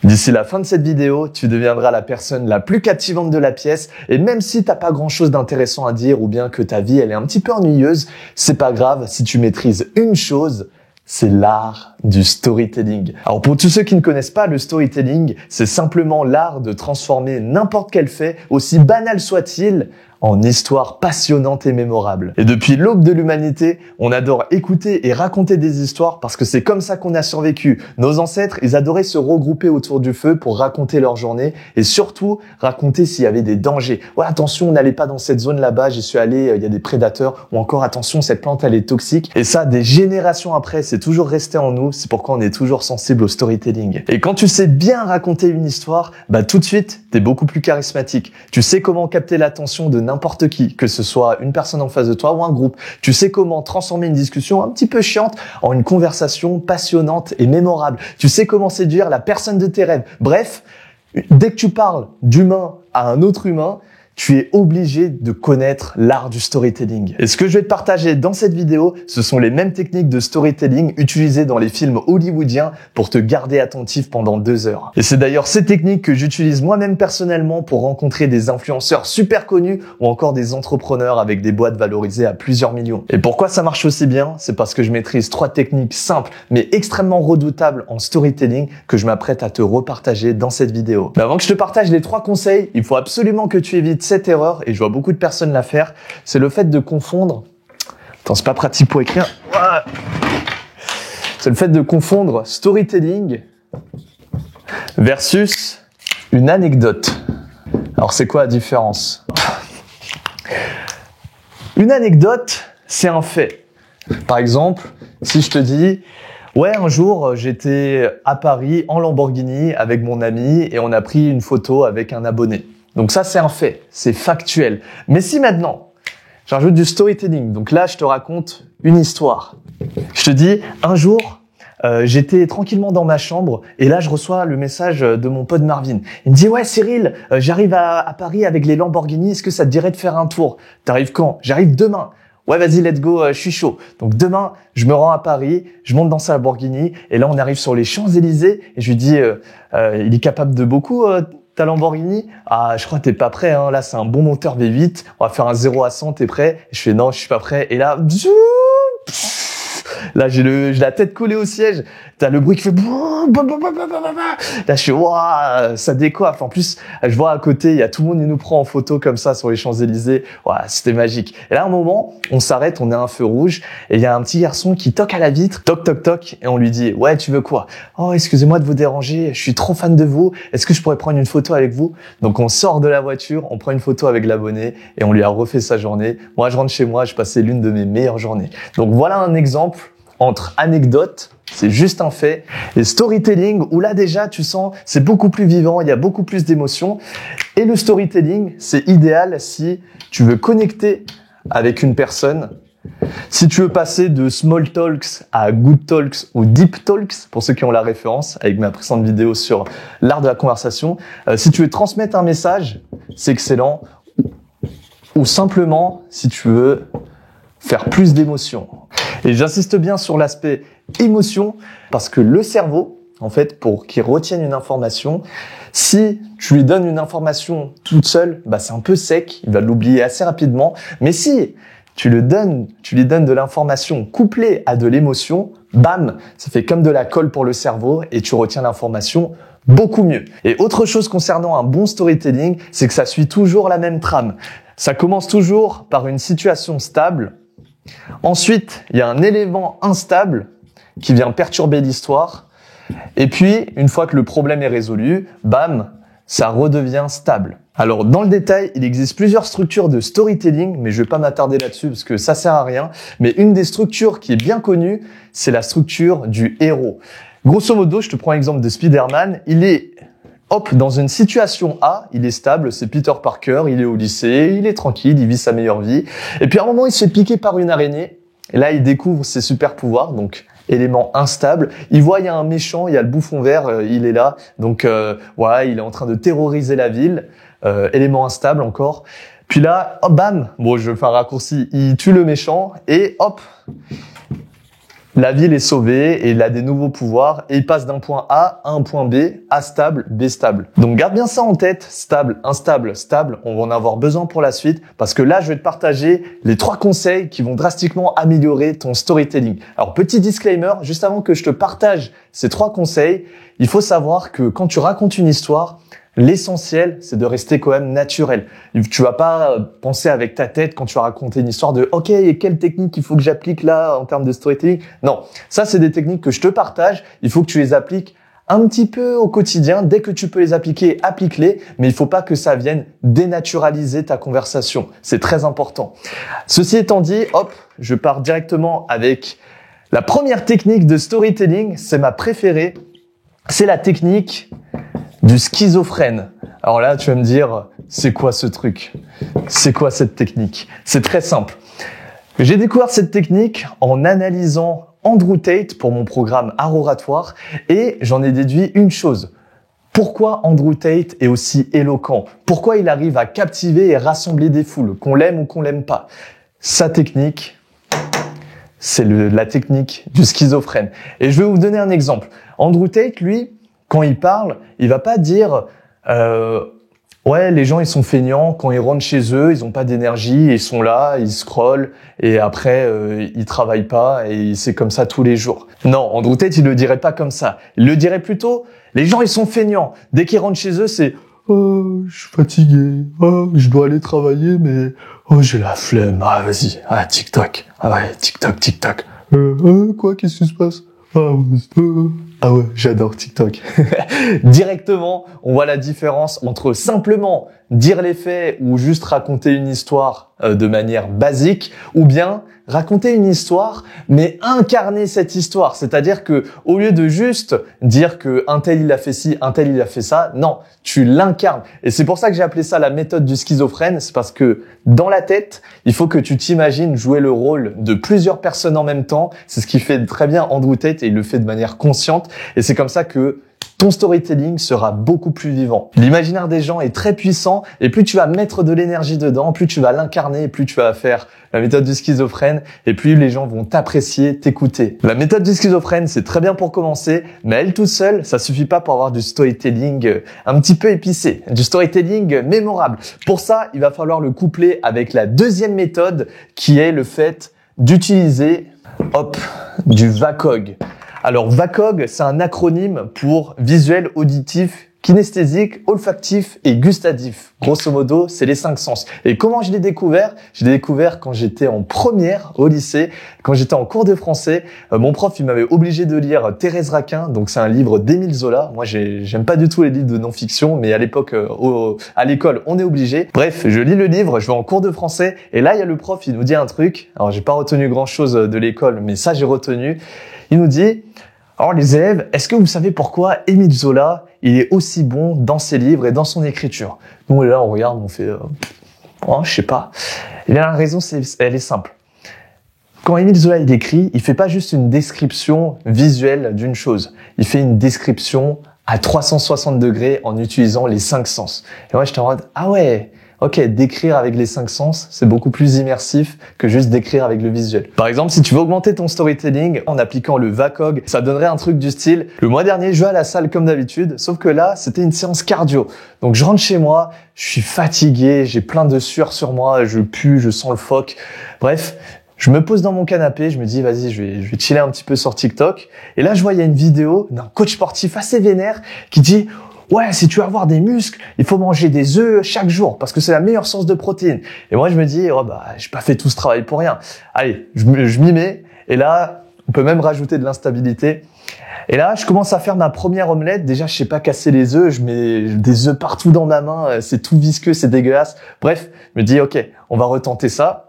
D'ici la fin de cette vidéo, tu deviendras la personne la plus captivante de la pièce et même si t'as pas grand chose d'intéressant à dire ou bien que ta vie elle est un petit peu ennuyeuse, c'est pas grave si tu maîtrises une chose, c'est l'art du storytelling. Alors pour tous ceux qui ne connaissent pas le storytelling, c'est simplement l'art de transformer n'importe quel fait, aussi banal soit-il, en histoire passionnante et mémorable. Et depuis l'aube de l'humanité, on adore écouter et raconter des histoires parce que c'est comme ça qu'on a survécu. Nos ancêtres, ils adoraient se regrouper autour du feu pour raconter leur journée et surtout raconter s'il y avait des dangers. Ouais, attention, n'allez pas dans cette zone là-bas, j'y suis allé, il y a des prédateurs. Ou encore, attention, cette plante, elle est toxique. Et ça, des générations après, c'est toujours resté en nous. C'est pourquoi on est toujours sensible au storytelling. Et quand tu sais bien raconter une histoire, bah tout de suite, t'es beaucoup plus charismatique. Tu sais comment capter l'attention de n'importe qui, que ce soit une personne en face de toi ou un groupe. Tu sais comment transformer une discussion un petit peu chiante en une conversation passionnante et mémorable. Tu sais comment séduire la personne de tes rêves. Bref, dès que tu parles d'humain à un autre humain, tu es obligé de connaître l'art du storytelling. Et ce que je vais te partager dans cette vidéo, ce sont les mêmes techniques de storytelling utilisées dans les films hollywoodiens pour te garder attentif pendant 2 heures. Et c'est d'ailleurs ces techniques que j'utilise moi-même personnellement pour rencontrer des influenceurs super connus ou encore des entrepreneurs avec des boîtes valorisées à plusieurs millions. Et pourquoi ça marche aussi bien? C'est parce que je maîtrise 3 techniques simples mais extrêmement redoutables en storytelling que je m'apprête à te repartager dans cette vidéo. Mais avant que je te partage les 3 conseils, il faut absolument que tu évites cette erreur, et je vois beaucoup de personnes la faire, c'est le fait de confondre... Attends, c'est pas pratique pour écrire. C'est le fait de confondre storytelling versus une anecdote. Alors, c'est quoi la différence? Une anecdote, c'est un fait. Par exemple, si je te dis... Ouais, un jour, j'étais à Paris en Lamborghini avec mon ami et on a pris une photo avec un abonné. Donc ça, c'est un fait, c'est factuel. Mais si maintenant, j'ajoute du storytelling, donc là, je te raconte une histoire. Je te dis, un jour, j'étais tranquillement dans ma chambre et là, je reçois le message de mon pote Marvin. Il me dit, ouais, Cyril, j'arrive à Paris avec les Lamborghini, est-ce que ça te dirait de faire un tour? T'arrives quand? J'arrive demain. Ouais, vas-y, let's go, je suis chaud. Donc demain, je me rends à Paris, je monte dans sa Lamborghini et là, on arrive sur les Champs-Élysées et je lui dis, il est capable de beaucoup, ta Lamborghini? Ah, je crois que t'es pas prêt, hein. Là, c'est un bon moteur V8. On va faire un 0 à 100, t'es prêt? Et je fais, non, je suis pas prêt. Et là, là, j'ai la tête collée au siège. T'as le bruit qui fait... Là, je fais, waouh, ça décoiffe. En plus, je vois à côté, il y a tout le monde qui nous prend en photo comme ça sur les Champs-Élysées. Waouh, c'était magique. Et là, à un moment, on s'arrête, on est à un feu rouge. Et il y a un petit garçon qui toque à la vitre. Toc, toc, toc. Et on lui dit, ouais, tu veux quoi? Oh, excusez-moi de vous déranger. Je suis trop fan de vous. Est-ce que je pourrais prendre une photo avec vous? Donc, on sort de la voiture, on prend une photo avec l'abonné et on lui a refait sa journée. Moi, je rentre chez moi, je passais l'une de mes meilleures journées. Donc, voilà un exemple entre anecdotes, c'est juste un fait, et storytelling, où là déjà, tu sens, c'est beaucoup plus vivant, il y a beaucoup plus d'émotions. Et le storytelling, c'est idéal si tu veux connecter avec une personne, si tu veux passer de small talks à good talks ou deep talks, pour ceux qui ont la référence, avec ma précédente vidéo sur l'art de la conversation, si tu veux transmettre un message, c'est excellent, ou simplement, si tu veux faire plus d'émotions. Et j'insiste bien sur l'aspect émotion parce que le cerveau, en fait, pour qu'il retienne une information, si tu lui donnes une information toute seule, bah c'est un peu sec, il va l'oublier assez rapidement. Mais si tu lui donnes de l'information couplée à de l'émotion, bam, ça fait comme de la colle pour le cerveau et tu retiens l'information beaucoup mieux. Et autre chose concernant un bon storytelling, c'est que ça suit toujours la même trame. Ça commence toujours par une situation stable. Ensuite, il y a un élément instable qui vient perturber l'histoire. Et puis, une fois que le problème est résolu, bam, ça redevient stable. Alors, dans le détail, il existe plusieurs structures de storytelling, mais je vais pas m'attarder là-dessus parce que ça sert à rien. Mais une des structures qui est bien connue, c'est la structure du héros. Grosso modo, je te prends l'exemple de Spider-Man. Il est dans une situation A, il est stable, c'est Peter Parker, il est au lycée, il est tranquille, il vit sa meilleure vie. Et puis à un moment, il se fait piquer par une araignée. Et là, il découvre ses super pouvoirs, donc élément instable. Il voit, il y a un méchant, il y a le bouffon vert, il est là. Donc voilà, il est en train de terroriser la ville. Élément instable encore. Puis là, hop, bam, bon, je fais un raccourci, il tue le méchant et hop, La ville est sauvée et il a des nouveaux pouvoirs et il passe d'un point A à un point B, A stable, B stable. Donc garde bien ça en tête, stable, instable, stable, on va en avoir besoin pour la suite parce que là je vais te partager les 3 conseils qui vont drastiquement améliorer ton storytelling. Alors petit disclaimer, juste avant que je te partage ces 3 conseils, il faut savoir que quand tu racontes une histoire, l'essentiel, c'est de rester quand même naturel. Tu vas pas penser avec ta tête quand tu vas raconter une histoire de « Ok, et quelle technique il faut que j'applique là en termes de storytelling ?» Non, ça c'est des techniques que je te partage. Il faut que tu les appliques un petit peu au quotidien. Dès que tu peux les appliquer, applique-les. Mais il faut pas que ça vienne dénaturaliser ta conversation. C'est très important. Ceci étant dit, hop, je pars directement avec la première technique de storytelling. C'est ma préférée. C'est la technique du schizophrène. Alors là, tu vas me dire, c'est quoi ce truc? C'est quoi cette technique? C'est très simple. J'ai découvert cette technique en analysant Andrew Tate pour mon programme Art Oratoire et j'en ai déduit une chose. Pourquoi Andrew Tate est aussi éloquent? Pourquoi il arrive à captiver et rassembler des foules, qu'on l'aime ou qu'on l'aime pas? Sa technique, c'est la technique du schizophrène. Et je vais vous donner un exemple. Andrew Tate, lui, quand il parle, il va pas dire ouais, les gens ils sont feignants, quand ils rentrent chez eux, ils ont pas d'énergie, ils sont là, ils scrollent et après ils travaillent pas et c'est comme ça tous les jours. Non, Andrew Tate, il le dirait pas comme ça. Il le dirait plutôt les gens ils sont feignants. Dès qu'ils rentrent chez eux, c'est oh, je suis fatigué. Oh, je dois aller travailler mais oh, j'ai la flemme. Ah, vas-y. Ah, TikTok. Ah ouais, TikTok. Quoi, qu'est-ce qui se passe? Ah ouais, j'adore TikTok. Directement, on voit la différence entre simplement dire les faits ou juste raconter une histoire de manière basique, ou bien raconter une histoire mais incarner cette histoire. C'est-à-dire que au lieu de juste dire que un tel il a fait ci, un tel il a fait ça, non, tu l'incarnes. Et c'est pour ça que j'ai appelé ça la méthode du schizophrène, c'est parce que dans la tête, il faut que tu t'imagines jouer le rôle de plusieurs personnes en même temps. C'est ce qui fait très bien Andrew Tate et il le fait de manière consciente. Et c'est comme ça que ton storytelling sera beaucoup plus vivant. L'imaginaire des gens est très puissant et plus tu vas mettre de l'énergie dedans, plus tu vas l'incarner, plus tu vas faire la méthode du schizophrène et plus les gens vont t'apprécier, t'écouter. La méthode du schizophrène, c'est très bien pour commencer, mais elle toute seule, ça suffit pas pour avoir du storytelling un petit peu épicé, du storytelling mémorable. Pour ça, il va falloir le coupler avec la deuxième méthode qui est le fait d'utiliser, du VACOG. Alors VACOG, c'est un acronyme pour visuel, auditif, kinesthésique, olfactif et gustatif. Grosso modo, c'est les 5 sens. Et comment je l'ai découvert? Je l'ai découvert quand j'étais en première au lycée, quand j'étais en cours de français. Mon prof, il m'avait obligé de lire Thérèse Raquin, donc c'est un livre d'Émile Zola. Moi, j'aime pas du tout les livres de non-fiction, mais à l'époque, à l'école, on est obligé. Bref, je lis le livre, je vais en cours de français, et là, il y a le prof, il nous dit un truc. Alors, j'ai pas retenu grand-chose de l'école, mais ça, j'ai retenu. Il nous dit, alors les élèves, est-ce que vous savez pourquoi Émile Zola, il est aussi bon dans ses livres et dans son écriture? Nous, là, on regarde, on fait, je sais pas. Et bien, la raison, elle est simple. Quand Émile Zola, il écrit, il fait pas juste une description visuelle d'une chose. Il fait une description à 360 degrés en utilisant les 5 sens. Et moi, j'étais en mode, ah ouais, ok, décrire avec les 5 sens, c'est beaucoup plus immersif que juste décrire avec le visuel. Par exemple, si tu veux augmenter ton storytelling en appliquant le VACOG, ça donnerait un truc du style, le mois dernier, je vais à la salle comme d'habitude, sauf que là, c'était une séance cardio. Donc, je rentre chez moi, je suis fatigué, j'ai plein de sueur sur moi, je pue, je sens le phoque. Bref, je me pose dans mon canapé, je me dis, vas-y, je vais chiller un petit peu sur TikTok. Et là, je vois, il y a une vidéo d'un coach sportif assez vénère qui dit, ouais, si tu veux avoir des muscles, il faut manger des œufs chaque jour parce que c'est la meilleure source de protéines. Et moi, je me dis, j'ai pas fait tout ce travail pour rien. Allez, je m'y mets. Et là, on peut même rajouter de l'instabilité. Et là, je commence à faire ma première omelette. Déjà, je sais pas casser les œufs. Je mets des œufs partout dans ma main. C'est tout visqueux, c'est dégueulasse. Bref, je me dis, ok, on va retenter ça.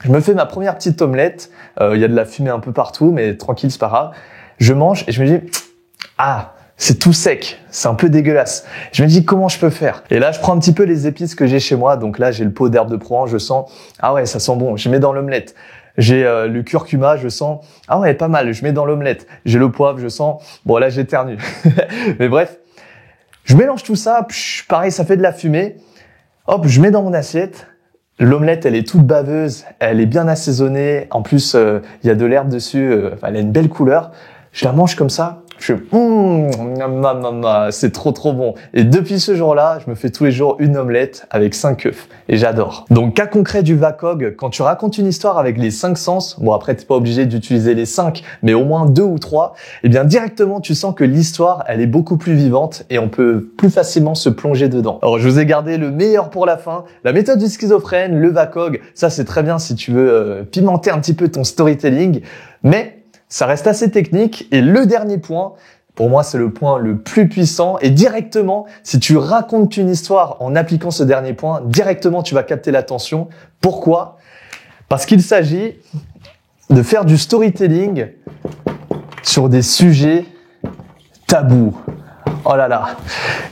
Je me fais ma première petite omelette. Il y a de la fumée un peu partout, mais tranquille, c'est pas grave. Je mange et je me dis, c'est tout sec, c'est un peu dégueulasse. Je me dis comment je peux faire. Et là, je prends un petit peu les épices que j'ai chez moi. Donc là, j'ai le pot d'herbe de Provence, je sens, ah ouais, ça sent bon. Je mets dans l'omelette. J'ai le curcuma, je sens, ah ouais, pas mal. Je mets dans l'omelette. J'ai le poivre, je sens, bon là, j'éternue. Mais bref, je mélange tout ça. Pareil, ça fait de la fumée. Hop, je mets dans mon assiette. L'omelette, elle est toute baveuse, elle est bien assaisonnée. En plus, il y a de l'herbe dessus, elle a une belle couleur. Je la mange comme ça. Je fais c'est trop bon. Et depuis ce jour-là, je me fais tous les jours une omelette avec 5 œufs. Et j'adore. Donc, cas concret du VACOG, quand tu racontes une histoire avec les 5 sens, bon après t'es pas obligé d'utiliser les 5, mais au moins 2 ou 3, eh bien directement tu sens que l'histoire, elle est beaucoup plus vivante et on peut plus facilement se plonger dedans. Alors je vous ai gardé le meilleur pour la fin. La méthode du schizophrène, le VACOG, ça c'est très bien si tu veux pimenter un petit peu ton storytelling, mais ça reste assez technique. Et le dernier point, pour moi, c'est le point le plus puissant. Et directement, si tu racontes une histoire en appliquant ce dernier point, directement, tu vas capter l'attention. Pourquoi ? Parce qu'il s'agit de faire du storytelling sur des sujets tabous. Oh là là.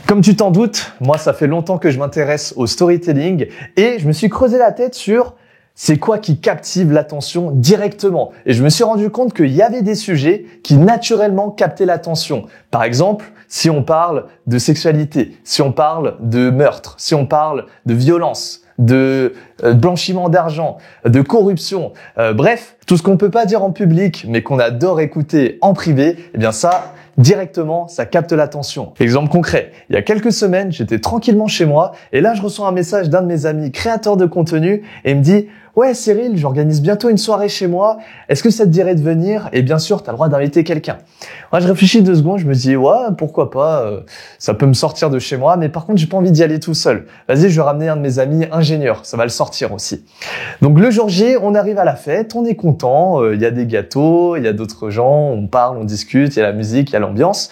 Comme tu t'en doutes, moi, ça fait longtemps que je m'intéresse au storytelling et je me suis creusé la tête sur c'est quoi qui captive l'attention directement. Et je me suis rendu compte qu'il y avait des sujets qui naturellement captaient l'attention. Par exemple, si on parle de sexualité, si on parle de meurtre, si on parle de violence, de blanchiment d'argent, de corruption, bref, tout ce qu'on peut pas dire en public, mais qu'on adore écouter en privé, eh bien ça, directement, ça capte l'attention. Exemple concret, il y a quelques semaines, j'étais tranquillement chez moi et là, je reçois un message d'un de mes amis créateurs de contenu et il me dit « Ouais, Cyril, j'organise bientôt une soirée chez moi. Est-ce que ça te dirait de venir ? Et bien sûr, tu as le droit d'inviter quelqu'un. » Moi, je réfléchis 2 secondes, je me dis « Ouais, pourquoi pas, ça peut me sortir de chez moi, mais par contre, j'ai pas envie d'y aller tout seul. Vas-y, je vais ramener un de mes amis ingénieur, ça va le sortir aussi. » Donc le jour J, on arrive à la fête, on est content, il y a des gâteaux, il y a d'autres gens, on parle, on discute, il y a la musique, il y a l'ambiance.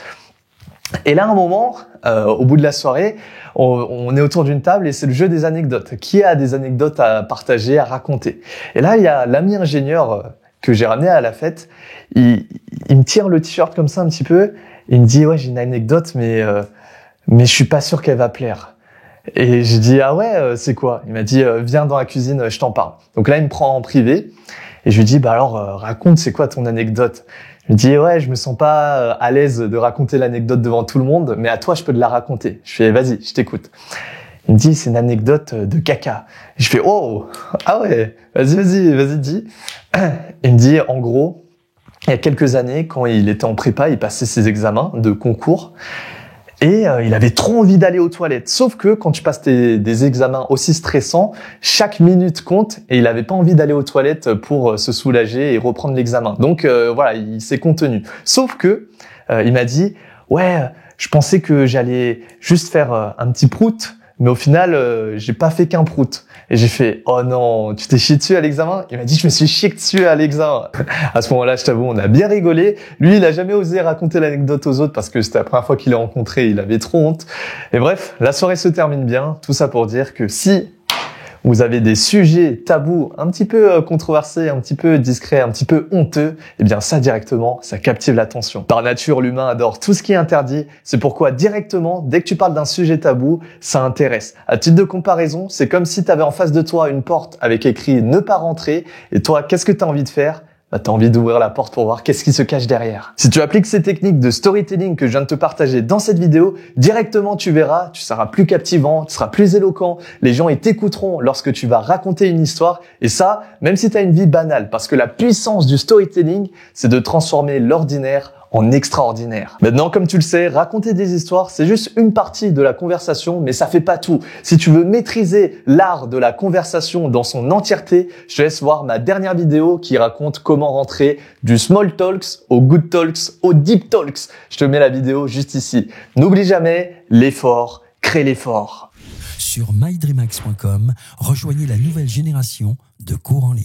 Et là, à un moment, au bout de la soirée, on est autour d'une table et c'est le jeu des anecdotes. Qui a des anecdotes à partager, à raconter ? Et là, il y a l'ami ingénieur que j'ai ramené à la fête. Il me tire le t-shirt comme ça un petit peu. Et il me dit « Ouais, j'ai une anecdote, mais je suis pas sûr qu'elle va plaire. » Et je dis « Ah ouais, c'est quoi ?» Il m'a dit « Viens dans la cuisine, je t'en parle. » Donc là, il me prend en privé et je lui dis « Bah alors, raconte, c'est quoi ton anecdote ?» Il me dit « Ouais, je me sens pas à l'aise de raconter l'anecdote devant tout le monde, mais à toi, je peux te la raconter. » Je fais « Vas-y, je t'écoute. » Il me dit « C'est une anecdote de caca. » Je fais « Oh, ah ouais, vas-y, dis. » Il me dit « En gros, il y a quelques années, quand il était en prépa, il passait ses examens de concours et il avait trop envie d'aller aux toilettes. Sauf que quand tu passes des examens aussi stressants, chaque minute compte et il avait pas envie d'aller aux toilettes pour se soulager et reprendre l'examen. Donc voilà, il s'est contenu. Sauf que il m'a dit « Ouais, je pensais que j'allais juste faire un petit prout, mais au final, j'ai pas fait qu'un prout. » Et j'ai fait « Oh non, tu t'es chié dessus à l'examen ?» Il m'a dit « Je me suis chié dessus à l'examen. » À ce moment-là, je t'avoue, on a bien rigolé. Lui, il a jamais osé raconter l'anecdote aux autres parce que c'était la première fois qu'il l'a rencontré, il avait trop honte. Et bref, la soirée se termine bien. Tout ça pour dire que si vous avez des sujets tabous un petit peu controversés, un petit peu discrets, un petit peu honteux, eh bien ça directement, ça captive l'attention. Par nature, l'humain adore tout ce qui est interdit. C'est pourquoi directement, dès que tu parles d'un sujet tabou, ça intéresse. À titre de comparaison, c'est comme si tu avais en face de toi une porte avec écrit « Ne pas rentrer » et toi, qu'est-ce que tu as envie de faire ? Bah, t'as envie d'ouvrir la porte pour voir qu'est-ce qui se cache derrière. Si tu appliques ces techniques de storytelling que je viens de te partager dans cette vidéo, directement tu verras, tu seras plus captivant, tu seras plus éloquent, les gens ils t'écouteront lorsque tu vas raconter une histoire et ça, même si tu as une vie banale, parce que la puissance du storytelling, c'est de transformer l'ordinaire en extraordinaire. Maintenant, comme tu le sais, raconter des histoires, c'est juste une partie de la conversation, mais ça fait pas tout. Si tu veux maîtriser l'art de la conversation dans son entièreté, je te laisse voir ma dernière vidéo qui raconte comment rentrer du small talks au good talks au deep talks. Je te mets la vidéo juste ici. N'oublie jamais, l'effort crée l'effort. Sur mydreamax.com, rejoignez la nouvelle génération de cours en ligne.